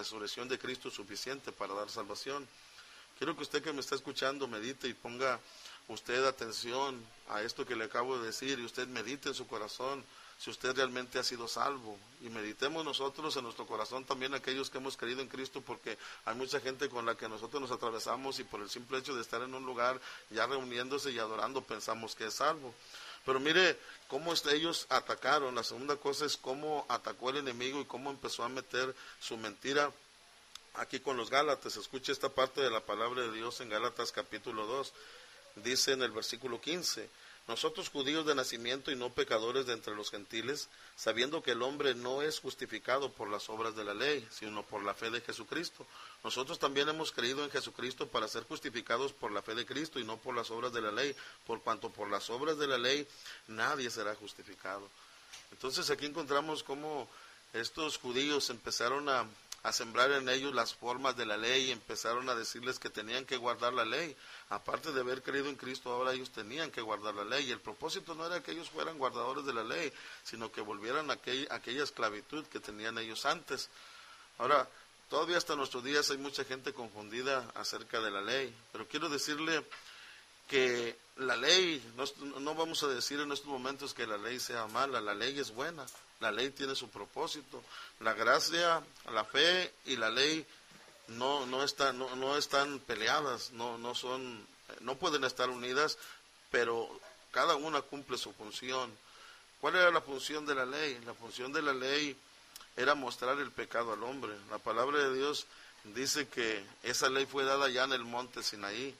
resurrección de Cristo es suficiente para dar salvación. Quiero que usted que me está escuchando medite y ponga usted atención a esto que le acabo de decir, y usted medite en su corazón si usted realmente ha sido salvo, y meditemos nosotros en nuestro corazón también aquellos que hemos creído en Cristo, porque hay mucha gente con la que nosotros nos atravesamos y por el simple hecho de estar en un lugar ya reuniéndose y adorando pensamos que es salvo. Pero mire cómo ellos atacaron. La segunda cosa es cómo atacó el enemigo y cómo empezó a meter su mentira aquí con los Gálatas. Escuche esta parte de la palabra de Dios en Gálatas capítulo 2. Dice en el versículo 15: nosotros judíos de nacimiento y no pecadores de entre los gentiles, sabiendo que el hombre no es justificado por las obras de la ley, sino por la fe de Jesucristo. Nosotros también hemos creído en Jesucristo para ser justificados por la fe de Cristo y no por las obras de la ley, por cuanto por las obras de la ley nadie será justificado. Entonces aquí encontramos cómo estos judíos empezaron a sembrar en ellos las formas de la ley, y empezaron a decirles que tenían que guardar la ley. Aparte de haber creído en Cristo, ahora ellos tenían que guardar la ley, y el propósito no era que ellos fueran guardadores de la ley, sino que volvieran a aquella esclavitud que tenían ellos antes. Ahora, todavía hasta nuestros días hay mucha gente confundida acerca de la ley, pero quiero decirle que la ley, no vamos a decir en estos momentos que la ley sea mala, la ley es buena, la ley tiene su propósito. La gracia, la fe y la ley no están peleadas, no pueden estar unidas, pero cada una cumple su función. ¿Cuál era la función de la ley? La función de la ley era mostrar el pecado al hombre. La palabra de Dios dice que esa ley fue dada ya en el monte Sinaí,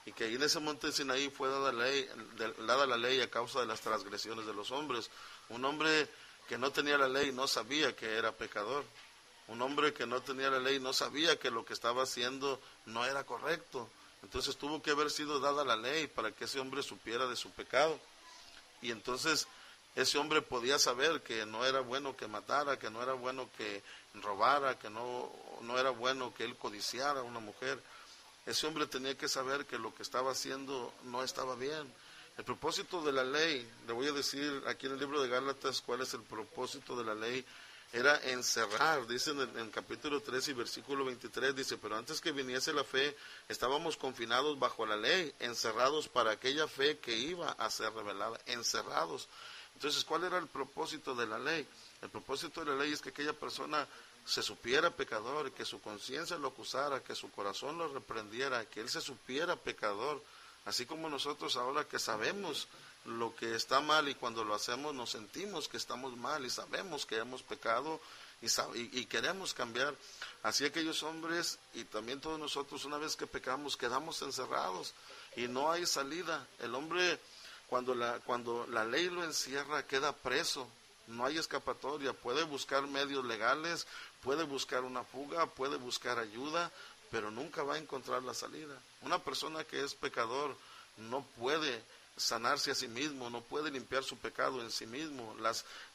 y que ahí en ese monte Sinaí fue dada la ley a causa de las transgresiones de los hombres. Un hombre que no tenía la ley no sabía que era pecador. Un hombre que no tenía la ley no sabía que lo que estaba haciendo no era correcto. Entonces tuvo que haber sido dada la ley para que ese hombre supiera de su pecado. Y entonces ese hombre podía saber que no era bueno que matara, que no era bueno que robara, que no era bueno que él codiciara a una mujer. Ese hombre tenía que saber que lo que estaba haciendo no estaba bien. El propósito de la ley, le voy a decir aquí en el libro de Gálatas cuál es el propósito de la ley, era encerrar. Dice en capítulo 3 y versículo 23, dice: pero antes que viniese la fe, estábamos confinados bajo la ley, encerrados para aquella fe que iba a ser revelada, encerrados. Entonces, ¿cuál era el propósito de la ley? El propósito de la ley es que aquella persona se supiera pecador, que su conciencia lo acusara, que su corazón lo reprendiera, que él se supiera pecador. Así como nosotros ahora que sabemos lo que está mal, y cuando lo hacemos nos sentimos que estamos mal y sabemos que hemos pecado y queremos cambiar. Así aquellos hombres y también todos nosotros, una vez que pecamos, quedamos encerrados y no hay salida. El hombre, cuando la ley lo encierra, queda preso. No hay escapatoria. Puede buscar medios legales, puede buscar una fuga, puede buscar ayuda, pero nunca va a encontrar la salida. Una persona que es pecador no puede sanarse a sí mismo, no puede limpiar su pecado en sí mismo.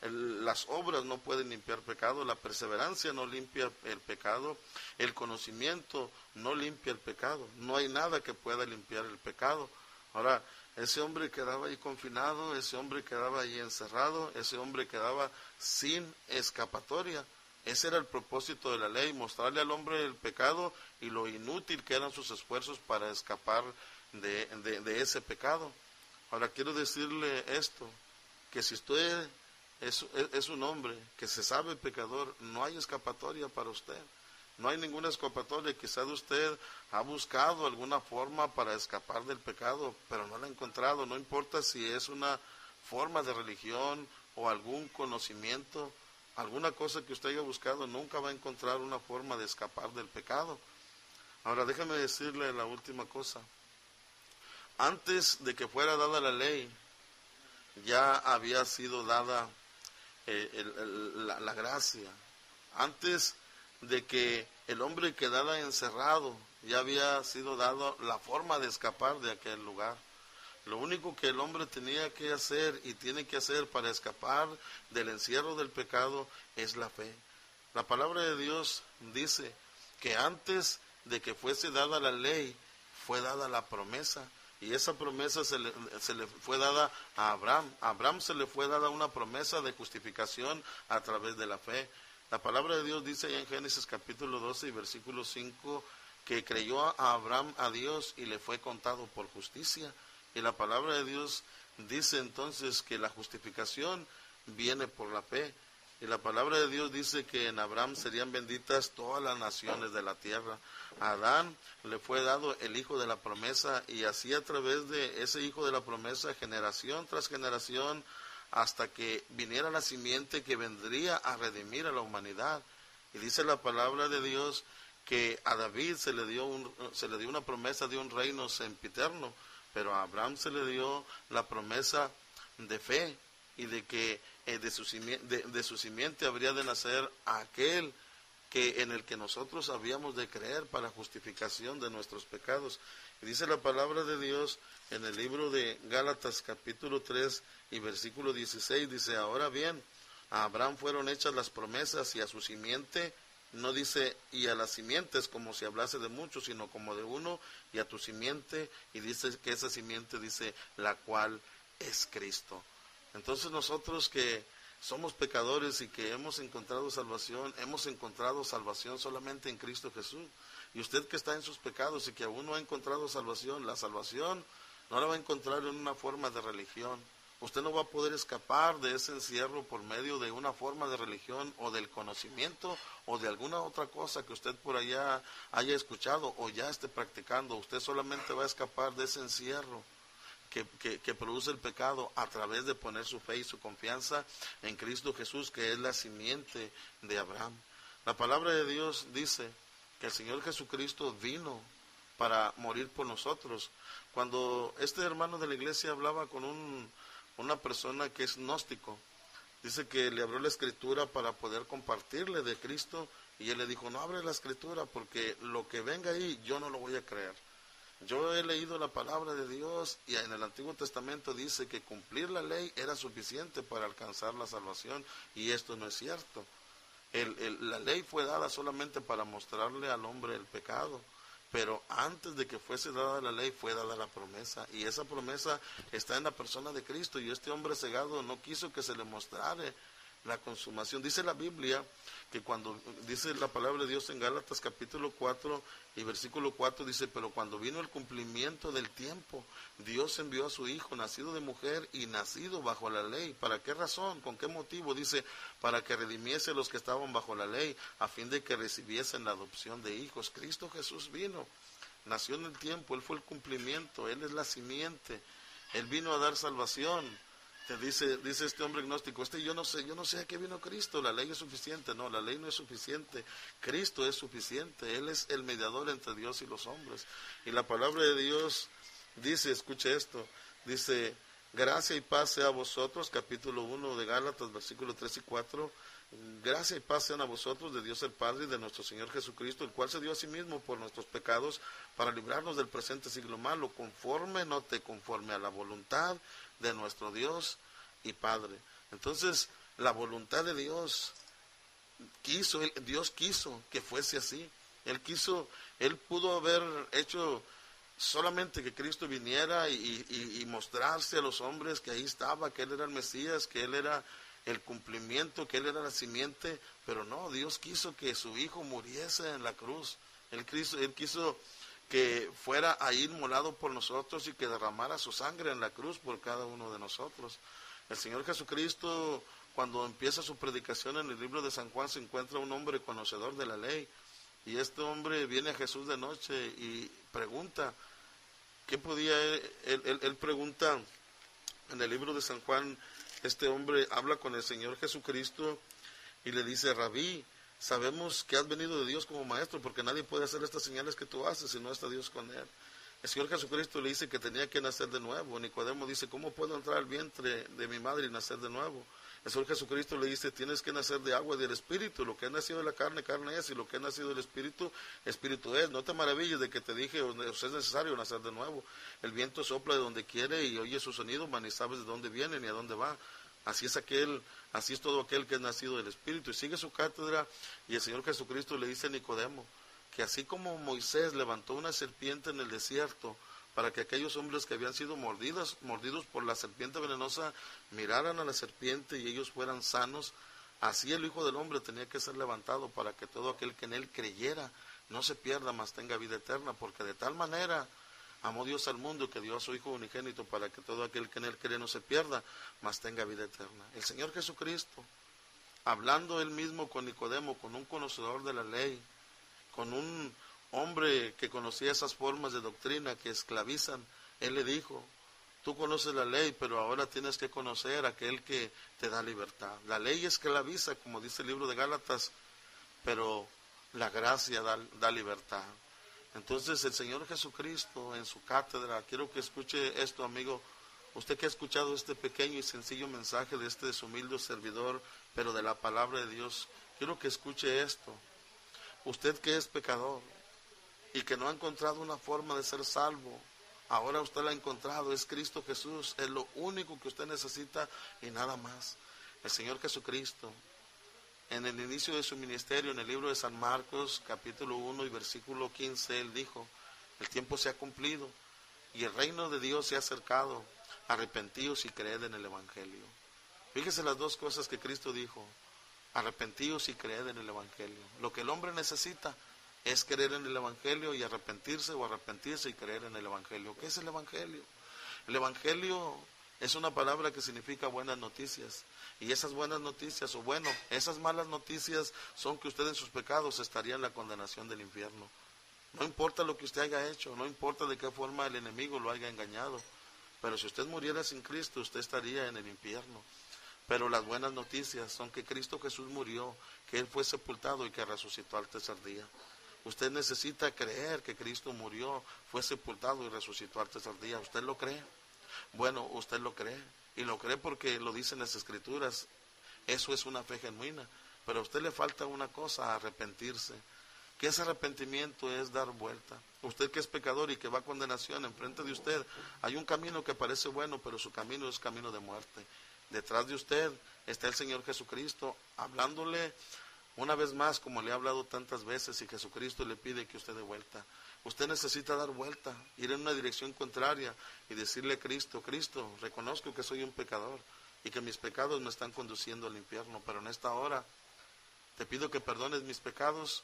Las obras no pueden limpiar pecado, la perseverancia no limpia el pecado, el conocimiento no limpia el pecado. No hay nada que pueda limpiar el pecado. Ahora, ese hombre quedaba ahí confinado, ese hombre quedaba ahí encerrado, ese hombre quedaba sin escapatoria. Ese era el propósito de la ley, mostrarle al hombre el pecado y lo inútil que eran sus esfuerzos para escapar de ese pecado. Ahora quiero decirle esto, que si usted es un hombre que se sabe pecador, no hay escapatoria para usted. No hay ninguna escapatoria. Quizás usted ha buscado alguna forma para escapar del pecado, pero no la ha encontrado. No importa si es una forma de religión o algún conocimiento, alguna cosa que usted haya buscado, nunca va a encontrar una forma de escapar del pecado. Ahora déjame decirle la última cosa. Antes de que fuera dada la ley, ya había sido dada la gracia. Antes de que el hombre quedara encerrado, ya había sido dado la forma de escapar de aquel lugar. Lo único que el hombre tenía que hacer y tiene que hacer para escapar del encierro del pecado es la fe. La palabra de Dios dice que antes de que fuese dada la ley, fue dada la promesa. Y esa promesa se le fue dada a Abraham. A Abraham se le fue dada una promesa de justificación a través de la fe. La palabra de Dios dice allá en Génesis capítulo 12 y versículo 5 que creyó a Abraham a Dios y le fue contado por justicia. Y la palabra de Dios dice entonces que la justificación viene por la fe. Y la palabra de Dios dice que en Abraham serían benditas todas las naciones de la tierra. A Adán le fue dado el hijo de la promesa, y así a través de ese hijo de la promesa, generación tras generación, hasta que viniera la simiente que vendría a redimir a la humanidad. Y dice la palabra de Dios que a David se le dio una promesa de un reino sempiterno, pero a Abraham se le dio la promesa de fe, y de que de su simiente habría de nacer aquel en el que nosotros habíamos de creer para justificación de nuestros pecados. Y dice la palabra de Dios en el libro de Gálatas capítulo 3 y versículo 16, dice: ahora bien, a Abraham fueron hechas las promesas, y a su simiente, no dice y a las simientes como si hablase de muchos, sino como de uno, y a tu simiente, y dice que esa simiente, dice, la cual es Cristo. Entonces nosotros que somos pecadores y que hemos encontrado salvación solamente en Cristo Jesús. Y usted que está en sus pecados y que aún no ha encontrado salvación, la salvación no la va a encontrar en una forma de religión. Usted no va a poder escapar de ese encierro por medio de una forma de religión o del conocimiento o de alguna otra cosa que usted por allá haya escuchado o ya esté practicando. Usted solamente va a escapar de ese encierro que produce el pecado a través de poner su fe y su confianza en Cristo Jesús, que es la simiente de Abraham. La palabra de Dios dice que el Señor Jesucristo vino para morir por nosotros. Cuando este hermano de la iglesia hablaba con una persona que es gnóstico, dice que le abrió la escritura para poder compartirle de Cristo, y él le dijo: no abre la escritura, porque lo que venga ahí yo no lo voy a creer. Yo he leído la palabra de Dios, y en el Antiguo Testamento dice que cumplir la ley era suficiente para alcanzar la salvación, y esto no es cierto. La ley fue dada solamente para mostrarle al hombre el pecado, pero antes de que fuese dada la ley fue dada la promesa, y esa promesa está en la persona de Cristo, y este hombre cegado no quiso que se le mostrara la consumación. Dice la Biblia que cuando dice la palabra de Dios en Gálatas capítulo 4 y versículo 4, dice: pero cuando vino el cumplimiento del tiempo, Dios envió a su Hijo, nacido de mujer y nacido bajo la ley. ¿Para qué razón? ¿Con qué motivo? Dice: para que redimiese a los que estaban bajo la ley, a fin de que recibiesen la adopción de hijos. Cristo Jesús vino, nació en el tiempo, Él fue el cumplimiento, Él es la simiente, Él vino a dar salvación. Dice este hombre gnóstico: yo no sé a qué vino Cristo, la ley es suficiente. No, la ley no es suficiente, Cristo es suficiente, Él es el mediador entre Dios y los hombres. Y la palabra de Dios dice, escuche esto, dice: gracia y paz sea a vosotros, capítulo 1 de Gálatas, versículos 3 y 4, gracia y paz sean a vosotros de Dios el Padre y de nuestro Señor Jesucristo, el cual se dio a sí mismo por nuestros pecados para librarnos del presente siglo malo, conforme a la voluntad de nuestro Dios y Padre. Entonces, la voluntad de Dios Dios quiso que fuese así. Él pudo haber hecho solamente que Cristo viniera y mostrarse a los hombres que ahí estaba, que Él era el Mesías, que Él era el cumplimiento, que Él era la simiente, pero no, Dios quiso que su Hijo muriese en la cruz. Él quiso que fuera ahí inmolado por nosotros y que derramara su sangre en la cruz por cada uno de nosotros. El Señor Jesucristo, cuando empieza su predicación en el libro de San Juan, se encuentra un hombre conocedor de la ley, y este hombre viene a Jesús de noche y pregunta, ¿qué podía él pregunta en el libro de San Juan? Este hombre habla con el Señor Jesucristo y le dice: Rabí, sabemos que has venido de Dios como maestro, porque nadie puede hacer estas señales que tú haces si no está Dios con él. El Señor Jesucristo le dice que tenía que nacer de nuevo. Nicodemo dice: ¿cómo puedo entrar al vientre de mi madre y nacer de nuevo? El Señor Jesucristo le dice: tienes que nacer de agua y del Espíritu. Lo que ha nacido de la carne, carne es, y lo que ha nacido del Espíritu, Espíritu es. No te maravilles de que te dije: os es necesario nacer de nuevo. El viento sopla de donde quiere y oye su sonido, mas ni sabes de dónde viene ni a dónde va. Así es todo aquel que es nacido del Espíritu. Y sigue su cátedra, y el Señor Jesucristo le dice a Nicodemo que así como Moisés levantó una serpiente en el desierto para que aquellos hombres que habían sido mordidos por la serpiente venenosa miraran a la serpiente y ellos fueran sanos, Así el Hijo del Hombre tenía que ser levantado para que todo aquel que en él creyera no se pierda, mas tenga vida eterna, porque de tal manera amó Dios al mundo que dio a su Hijo unigénito para que todo aquel que en él cree no se pierda, mas tenga vida eterna. El Señor Jesucristo, hablando él mismo con Nicodemo, con un conocedor de la ley, con un hombre que conocía esas formas de doctrina que esclavizan, él le dijo: tú conoces la ley, pero ahora tienes que conocer a aquel que te da libertad. La ley esclaviza, como dice el libro de Gálatas, pero la gracia da libertad. Entonces el Señor Jesucristo en su cátedra, quiero que escuche esto, amigo, usted que ha escuchado este pequeño y sencillo mensaje de este humilde servidor, pero de la palabra de Dios, quiero que escuche esto. Usted que es pecador y que no ha encontrado una forma de ser salvo, ahora usted la ha encontrado, es Cristo Jesús, es lo único que usted necesita y nada más. El Señor Jesucristo, en el inicio de su ministerio, en el libro de San Marcos, capítulo 1 y versículo 15, él dijo: el tiempo se ha cumplido y el reino de Dios se ha acercado, arrepentíos y creed en el Evangelio. Fíjese las dos cosas que Cristo dijo: arrepentíos y creed en el Evangelio. Lo que el hombre necesita es creer en el Evangelio y arrepentirse, o arrepentirse y creer en el Evangelio. ¿Qué es el Evangelio? El Evangelio es una palabra que significa buenas noticias. Y esas buenas noticias, o bueno, esas malas noticias son que usted en sus pecados estaría en la condenación del infierno. No importa lo que usted haya hecho, no importa de qué forma el enemigo lo haya engañado, pero si usted muriera sin Cristo, usted estaría en el infierno. Pero las buenas noticias son que Cristo Jesús murió, que Él fue sepultado y que resucitó al tercer día. Usted necesita creer que Cristo murió, fue sepultado y resucitó al tercer día. ¿Usted lo cree? Bueno, usted lo cree. Y lo cree porque lo dicen las Escrituras. Eso es una fe genuina. Pero a usted le falta una cosa: arrepentirse. Que ese arrepentimiento es dar vuelta. Usted que es pecador y que va a condenación, enfrente de usted hay un camino que parece bueno, pero su camino es camino de muerte. Detrás de usted está el Señor Jesucristo, hablándole una vez más, como le ha hablado tantas veces, y Jesucristo le pide que usted dé vuelta. Usted necesita dar vuelta, ir en una dirección contraria y decirle a Cristo: Cristo, reconozco que soy un pecador y que mis pecados me están conduciendo al infierno, pero en esta hora te pido que perdones mis pecados,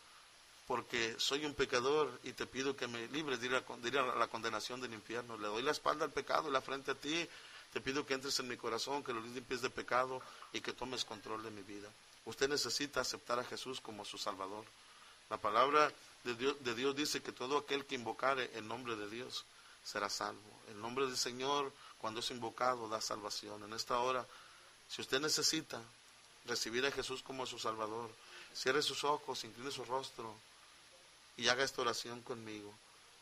porque soy un pecador, y te pido que me libres de ir a la condenación del infierno. Le doy la espalda al pecado y la frente a ti. Te pido que entres en mi corazón, que lo limpies de pecado y que tomes control de mi vida. Usted necesita aceptar a Jesús como su Salvador. La palabra de Dios dice que todo aquel que invocare el nombre de Dios será salvo. El nombre del Señor, cuando es invocado, da salvación. En esta hora, si usted necesita recibir a Jesús como su Salvador, cierre sus ojos, incline su rostro y haga esta oración conmigo.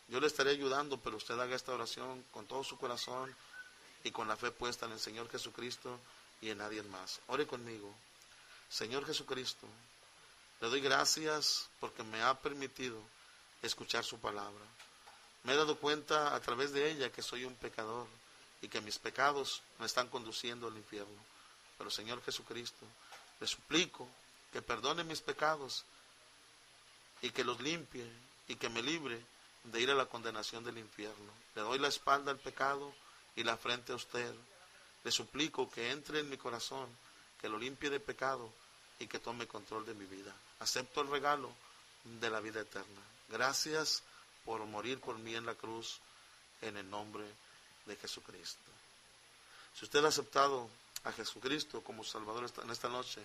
Yo le estaré ayudando, pero usted haga esta oración con todo su corazón y con la fe puesta en el Señor Jesucristo y en nadie más. Ore conmigo. Señor Jesucristo, le doy gracias porque me ha permitido escuchar su palabra. Me he dado cuenta a través de ella que soy un pecador y que mis pecados me están conduciendo al infierno. Pero Señor Jesucristo, le suplico que perdone mis pecados y que los limpie y que me libre de ir a la condenación del infierno. Le doy la espalda al pecado y la frente a usted. Le suplico que entre en mi corazón, que lo limpie de pecado y que tome control de mi vida. Acepto el regalo de la vida eterna. Gracias por morir por mí en la cruz, en el nombre de Jesucristo. Si usted ha aceptado a Jesucristo como Salvador en esta noche,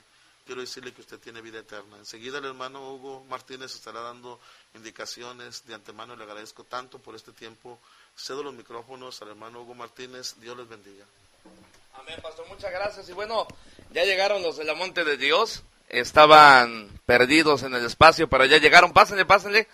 quiero decirle que usted tiene vida eterna. Enseguida el hermano Hugo Martínez estará dando indicaciones. De antemano le agradezco tanto por este tiempo. Cedo los micrófonos al hermano Hugo Martínez. Dios les bendiga. Amén, pastor, muchas gracias. Y bueno, ya llegaron los de la Monte de Dios. Estaban perdidos en el espacio, pero ya llegaron. Pásenle.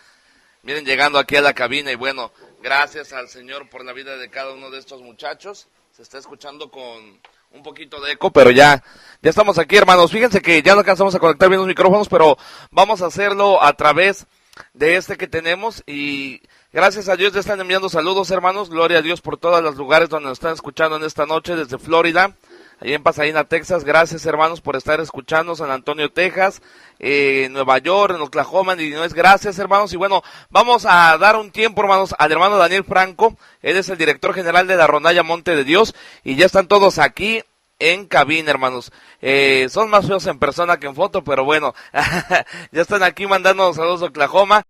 Vienen llegando aquí a la cabina. Y bueno, gracias al Señor por la vida de cada uno de estos muchachos. Se está escuchando con un poquito de eco, pero ya estamos aquí, hermanos. Fíjense que ya no alcanzamos a conectar bien los micrófonos, pero vamos a hacerlo a través de este que tenemos. Y gracias a Dios ya están enviando saludos, hermanos. Gloria a Dios por todos los lugares donde nos están escuchando en esta noche, desde Florida, allí en Pasadena, Texas. Gracias, hermanos, por estar escuchando. San Antonio, Texas, Nueva York, en Oklahoma, en Illinois. Gracias, hermanos. Y bueno, vamos a dar un tiempo, hermanos, al hermano Daniel Franco. Él es el director general de la Rondalla Monte de Dios. Y ya están todos aquí en cabina, hermanos. Son más feos en persona que en foto, pero bueno, ya están aquí mandando saludos a Oklahoma.